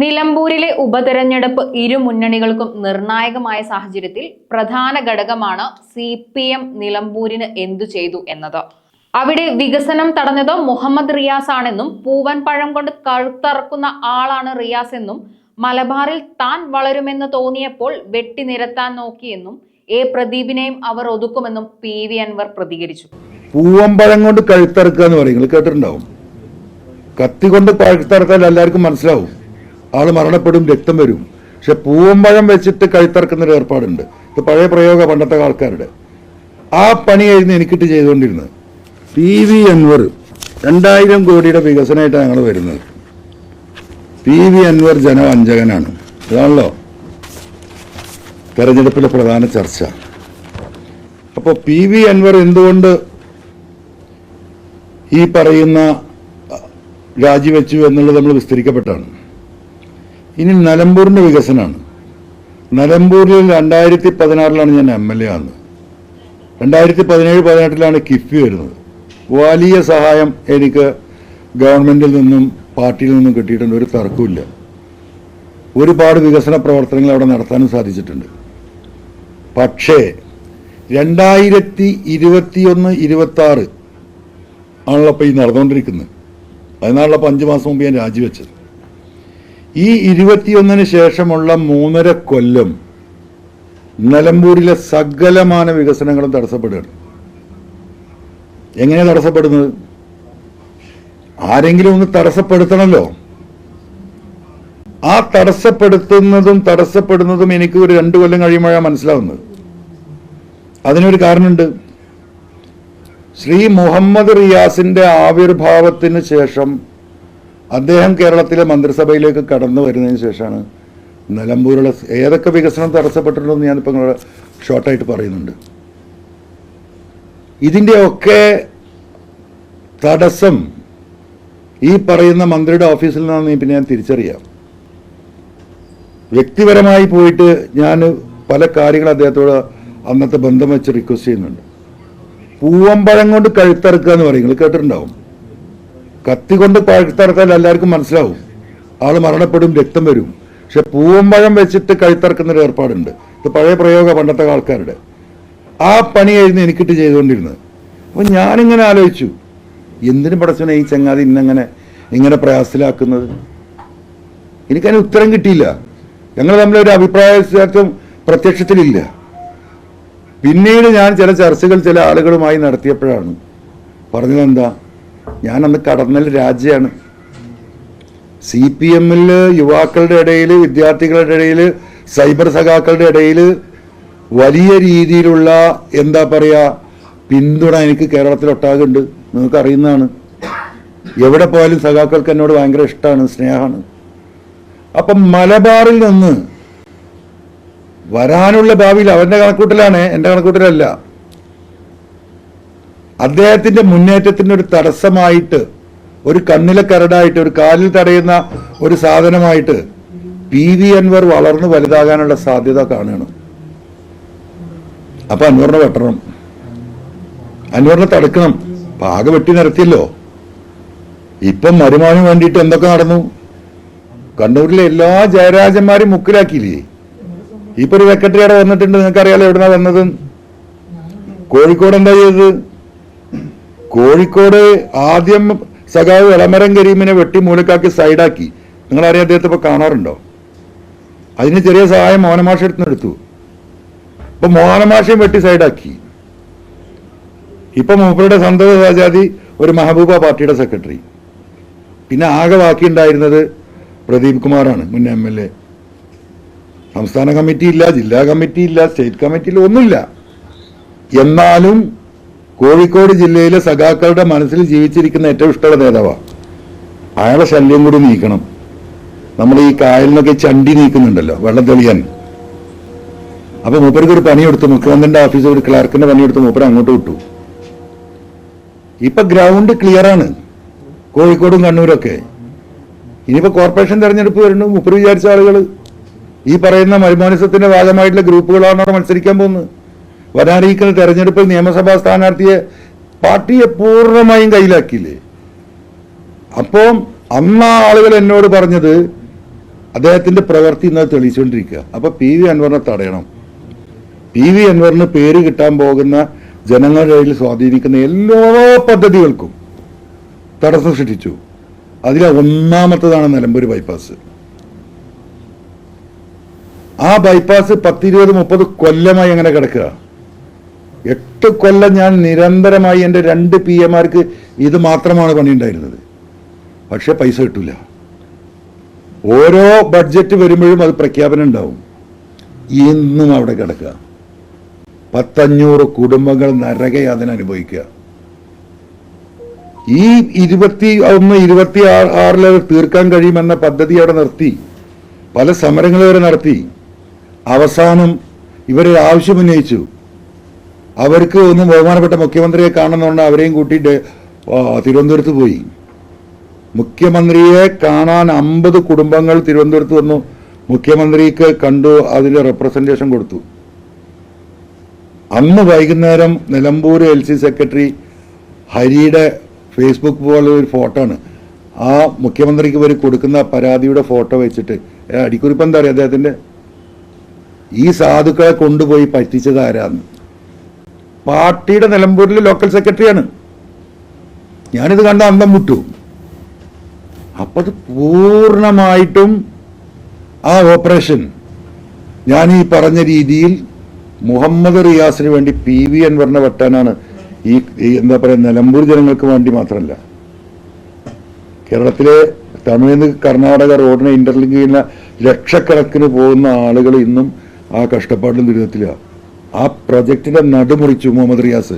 നിലമ്പൂരിലെ ഉപതെരഞ്ഞെടുപ്പ് ഇരു മുന്നണികൾക്കും നിർണായകമായ സാഹചര്യത്തിൽ പ്രധാന ഘടകമാണ് CPM നിലമ്പൂരിന് എന്തു ചെയ്തു എന്നത്. അവിടെ വികസനം തടഞ്ഞത് മുഹമ്മദ് റിയാസ് ആണെന്നും പൂവൻ പഴം കൊണ്ട് കഴുത്തറക്കുന്ന ആളാണ് റിയാസ് എന്നും മലബാറിൽ താൻ വളരുമെന്ന് തോന്നിയപ്പോൾ വെട്ടിനിരത്താൻ നോക്കിയെന്നും പ്രദീപിനെയും അവർ ഒതുക്കുമെന്നും PV അൻവർ പ്രതികരിച്ചു. പൂവമ്പഴം കൊണ്ട് കഴുത്തറക്കുക എന്ന് പറയുന്നത് കേട്ടിട്ടുണ്ടാവും. കത്തി കൊണ്ട് കഴുത്തറത്താൽ എല്ലാവർക്കും മനസ്സിലാവും, ആള് മരണപ്പെടും, രക്തം വരും. പക്ഷെ പൂവമ്പഴം വെച്ചിട്ട് കഴുത്തറക്കുന്നൊരു ഏർപ്പാടുണ്ട്. ഇത് പഴയ പ്രയോഗ പണ്ടത്തെ ആൾക്കാരുടെ. ആ പണിയായിരുന്നു എനിക്കിട്ട് ചെയ്തുകൊണ്ടിരുന്നത്. PV അൻവർ 2000 കോടിയുടെ വികസനമായിട്ടാണ് ഞങ്ങൾ വരുന്നത്. PV അൻവർ ജനവഞ്ചകനാണ്. ഇതാണല്ലോ തെരഞ്ഞെടുപ്പിലെ പ്രധാന ചർച്ച. അപ്പോൾ PV അൻവർ എന്തുകൊണ്ട് ഈ പറയുന്ന രാജിവെച്ചു എന്നുള്ളത് നമ്മൾ വിസ്തരിക്കപ്പെട്ടാണ്. ഇനി നിലമ്പൂരിൻ്റെ വികസനമാണ്. നിലമ്പൂരിൽ 2016 ഞാൻ MLA ആണ്. 2017-18 കിഫ്ബി വരുന്നത്. വലിയ സഹായം എനിക്ക് ഗവൺമെന്റിൽ നിന്നും പാർട്ടിയിൽ നിന്നും കിട്ടിയിട്ടുണ്ട്, ഒരു തർക്കമില്ല. ഒരുപാട് വികസന പ്രവർത്തനങ്ങൾ അവിടെ നടത്താനും സാധിച്ചിട്ടുണ്ട്. പക്ഷേ 2021-26 ആണല്ലോ ഇപ്പോൾ ഈ നടന്നുകൊണ്ടിരിക്കുന്നത്. അതിനാണല്ലോ 5 മാസം മുമ്പ് ഞാൻ രാജിവെച്ചത്. ഈ 21 ശേഷമുള്ള 3.5 കൊല്ലം നിലമ്പൂരിലെ സകലമാന വികസനങ്ങളും തടസ്സപ്പെടുകയാണ്. എങ്ങനെയാണ് തടസ്സപ്പെടുന്നത്? ആരെങ്കിലും ഒന്ന് തടസ്സപ്പെടുത്തണമല്ലോ. ആ തടസ്സപ്പെടുന്നതും എനിക്ക് ഒരു 2 കൊല്ലം കഴിയുമ്പോഴാണ് മനസ്സിലാവുന്നത്. അതിനൊരു കാരണമുണ്ട്. ശ്രീ മുഹമ്മദ് റിയാസിന്റെ ആവിർഭാവത്തിന് ശേഷം അദ്ദേഹം കേരളത്തിലെ മന്ത്രിസഭയിലേക്ക് കടന്നു വരുന്നതിന് ശേഷമാണ് നിലമ്പൂരിലെ ഏതൊക്കെ വികസനം തടസ്സപ്പെട്ടിട്ടുണ്ടെന്ന് ഞാനിപ്പോൾ നിങ്ങളെ ഷോർട്ടായിട്ട് പറയുന്നുണ്ട്. ഇതിൻ്റെയൊക്കെ തടസ്സം ഈ പറയുന്ന മന്ത്രിയുടെ ഓഫീസിൽ നിന്നാണ് പിന്നെ ഞാൻ തിരിച്ചറിയാം. വ്യക്തിപരമായി പോയിട്ട് ഞാൻ പല കാര്യങ്ങൾ അദ്ദേഹത്തോട് അന്നത്തെ ബന്ധം വെച്ച് റിക്വസ്റ്റ് ചെയ്യുന്നുണ്ട്. പൂവമ്പഴം കൊണ്ട് കഴുത്തറക്കുക എന്ന് പറയുന്നത് കേട്ടിട്ടുണ്ടാവും. കത്തി കൊണ്ട് കഴുത്തറത്താൽ എല്ലാവർക്കും മനസ്സിലാവും, ആള് മരണപ്പെടും, രക്തം വരും. പക്ഷെ പൂവമ്പഴം വെച്ചിട്ട് കഴുത്തറക്കുന്നൊരു ഏർപ്പാടുണ്ട്. ഇത് പഴയ പ്രയോഗ പണ്ടത്തെ ആൾക്കാരുടെ. ആ പണിയായിരുന്നു എനിക്കിട്ട് ചെയ്തുകൊണ്ടിരുന്നത്. അപ്പോൾ ഞാനിങ്ങനെ ആലോചിച്ചു, എന്തിനു പടച്ചനെ ഈ ചങ്ങാതി ഇങ്ങനെ പ്രയാസത്തിലാക്കുന്നത്? എനിക്കതിന് ഉത്തരം കിട്ടിയില്ല. ഞങ്ങൾ തമ്മിലൊരു അഭിപ്രായ വ്യത്യാസം പ്രത്യക്ഷത്തിലില്ല. പിന്നീട് ഞാൻ ചില ചർച്ചകൾ ചില ആളുകളുമായി നടത്തിയപ്പോഴാണ് പറഞ്ഞത് എന്താ, ഞാൻ അന്ന് കടന്നൽ രാജ്യമാണ്. CPM-ൽ യുവാക്കളുടെ ഇടയിൽ, വിദ്യാർത്ഥികളുടെ ഇടയിൽ, സൈബർ സഖാക്കളുടെ ഇടയിൽ വലിയ രീതിയിലുള്ള എന്താ പറയുക പിന്തുണ എനിക്ക് കേരളത്തിലൊട്ടാകുണ്ട്. നിങ്ങൾക്ക് അറിയുന്നതാണ്. എവിടെ പോയാലും സഖാക്കൾക്ക് എന്നോട് ഭയങ്കര ഇഷ്ടമാണ്, സ്നേഹമാണ്. അപ്പം മലബാറിൽ നിന്ന് വരാനുള്ള ഭാവിയിൽ അവന്റെ കണക്കൂട്ടലാണ്, എൻ്റെ കണക്കൂട്ടലല്ല. അദ്ദേഹത്തിന്റെ മുന്നേറ്റത്തിന് ഒരു തടസ്സമായിട്ട്, ഒരു കണ്ണിലെ കരടായിട്ട്, ഒരു കാലിൽ തടയുന്ന ഒരു സാധനമായിട്ട് PV അൻവർ വളർന്നു വലുതാകാനുള്ള സാധ്യത കാണുകയാണ്. അപ്പൊ അൻവറിനെ വെട്ടണം, അൻവറിനെ തടുക്കണം. ആകെ വെട്ടി നിരത്തിയല്ലോ. ഇപ്പം മരുമാനും വേണ്ടിയിട്ട് എന്തൊക്കെ നടന്നു? കണ്ണൂരിലെ എല്ലാ ജയരാജന്മാരും മുക്കിലാക്കിയില്ലേ? ഇപ്പൊ ഒരു സെക്രട്ടറി അവിടെ വന്നിട്ടുണ്ട്, നിങ്ങൾക്കറിയാലോ എവിടുന്നാ വന്നത്. കോഴിക്കോട് എന്താ ചെയ്തത്? കോഴിക്കോട് ആദ്യം സഖാവ് എളമരം കരീമിനെ വെട്ടി മൂലക്കാക്കി സൈഡാക്കി. നിങ്ങളറിയാം, അദ്ദേഹത്തെ ഇപ്പൊ കാണാറുണ്ടോ? അതിന് ചെറിയ സഹായം മോഹനമാഷ എടുത്തു. ഇപ്പൊ മോഹനമാഷയും വെട്ടി സൈഡാക്കി. ഇപ്പൊ മൂപ്പരുടെ സന്തത സഹചാതി ഒരു മെഹബൂബ പാർട്ടിയുടെ സെക്രട്ടറി. പിന്നെ ആകെ ബാക്കിയുണ്ടായിരുന്നത് പ്രദീപ് കുമാറാണ്, മുൻ MLA. സംസ്ഥാന കമ്മിറ്റി ഇല്ല, ജില്ലാ കമ്മിറ്റി ഇല്ല, സ്റ്റേറ്റ് കമ്മിറ്റി ഇല്ല, ഒന്നുമില്ല. എന്നാലും കോഴിക്കോട് ജില്ലയിലെ സഖാക്കളുടെ മനസ്സിൽ ജീവിച്ചിരിക്കുന്ന ഏറ്റവും ഇഷ്ടമുള്ള നേതാവാണ്. അയാളെ ശല്യം കൂടി നീക്കണം. നമ്മൾ ഈ കായലിനൊക്കെ ചണ്ടി നീക്കുന്നുണ്ടല്ലോ വെള്ളം തെളിയാൻ. അപ്പൊ മൂപ്പർക്ക് ഒരു പണിയെടുത്തു, മുഖ്യമന്ത്രിയുടെ ഓഫീസിൽ ഒരു ക്ലർക്കിന്റെ പണിയെടുത്ത് മൂപ്പർ അങ്ങോട്ട് വിട്ടു. ഇപ്പൊ ഗ്രൗണ്ട് ക്ലിയറാണ് കോഴിക്കോടും കണ്ണൂരൊക്കെ. ഇനിയിപ്പോ കോർപ്പറേഷൻ തെരഞ്ഞെടുപ്പ് വരുന്നു. മൂപ്പർ വിചാരിച്ച ആളുകൾ ഈ പറയുന്ന മരുമാനിസത്തിന്റെ ഭാഗമായിട്ടുള്ള ഗ്രൂപ്പുകളാണ് അവിടെ മത്സരിക്കാൻ പോകുന്നത്. വരാനിരിക്കുന്ന തെരഞ്ഞെടുപ്പിൽ നിയമസഭാ സ്ഥാനാർത്ഥിയെ പാർട്ടിയെ പൂർണ്ണമായും കയ്യിലാക്കിയില്ലേ? അപ്പോൾ അന്ന് ആളുകൾ എന്നോട് പറഞ്ഞത് അദ്ദേഹത്തിന്റെ പ്രവൃത്തി ഇന്നത് തെളിയിച്ചുകൊണ്ടിരിക്കുക. അപ്പൊ പി വി അൻവറിനെ തടയണം. പി വി അൻവറിന് പേര് കിട്ടാൻ പോകുന്ന ജനങ്ങളുടെ ഇടയിൽ സ്വാധീനിക്കുന്ന എല്ലാ പദ്ധതികൾക്കും തടസ്സം സൃഷ്ടിച്ചു. അതിലെ ഒന്നാമത്തതാണ് നിലമ്പൂർ ബൈപ്പാസ്. ആ ബൈപ്പാസ് 10-20-30 കൊല്ലമായി അങ്ങനെ കിടക്കുക. 8 കൊല്ലം ഞാൻ നിരന്തരമായി എൻ്റെ 2 PM-മാർക്ക് ഇത് മാത്രമാണ് പണിയുണ്ടായിരുന്നത്. പക്ഷെ പൈസ കിട്ടില്ല. ഓരോ ബഡ്ജറ്റ് വരുമ്പോഴും അത് പ്രഖ്യാപനം ഉണ്ടാവും. ഇന്നും അവിടെ കിടക്കുക. 500 കുടുംബങ്ങൾ നരകയാതന അനുഭവിക്കുക. ഈ 21-26 തീർക്കാൻ കഴിയുമെന്ന പദ്ധതി അവിടെ നിർത്തി. പല സമരങ്ങൾ വരെ നടത്തി. അവസാനം ഇവരൊരു ആവശ്യം ഉന്നയിച്ചു. അവർക്ക് ഒന്ന് ബഹുമാനപ്പെട്ട മുഖ്യമന്ത്രിയെ കാണണമെന്നുണ്ട്. അവരെയും കൂട്ടിയിട്ട് തിരുവനന്തപുരത്ത് പോയി. മുഖ്യമന്ത്രിയെ കാണാൻ 50 കുടുംബങ്ങൾ തിരുവനന്തപുരത്ത് വന്നു. മുഖ്യമന്ത്രിക്ക് കണ്ടു, അതിൻ്റെ റെപ്രസെൻറ്റേഷൻ കൊടുത്തു. അന്ന് വൈകുന്നേരം നിലമ്പൂർ LC സെക്രട്ടറി ഹരിയുടെ ഫേസ്ബുക്ക് പോലെ ഒരു ഫോട്ടോ ആണ്. ആ മുഖ്യമന്ത്രിക്ക് ഇവർ കൊടുക്കുന്ന പരാതിയുടെ ഫോട്ടോ വെച്ചിട്ട് അടിക്കുറിപ്പ് എന്താ പറയുക അദ്ദേഹത്തിൻ്റെ, ഈ സാധുക്കളെ കൊണ്ടുപോയി പറ്റിച്ചത് ആരാന്ന്. പാർട്ടിയുടെ നിലമ്പൂരിലെ ലോക്കൽ സെക്രട്ടറിയാണ്. ഞാനിത് കണ്ട അന്തം വിട്ടു. അപ്പം അത് പൂർണ്ണമായിട്ടും ആ ഓപ്പറേഷൻ ഞാൻ ഈ പറഞ്ഞ രീതിയിൽ മുഹമ്മദ് റിയാസിന് വേണ്ടി പി വി അൻവറിനെ വെട്ടാനാണ്. ഈ എന്താ പറയുക, നിലമ്പൂർ ജനങ്ങൾക്ക് വേണ്ടി മാത്രമല്ല, കേരളത്തിലെ തമിഴിൽ നിന്ന് കർണാടക റോഡിനെ ഇന്റർലിങ്ക് ചെയ്യുന്ന ലക്ഷക്കണക്കിന് പോകുന്ന ആളുകൾ ഇന്നും ആ കഷ്ടപ്പാടിലും ദുരിതത്തിലാണ്. ആ പ്രൊജക്റ്റിന്റെ നടുമുറിച്ചു മുഹമ്മദ് റിയാസ്.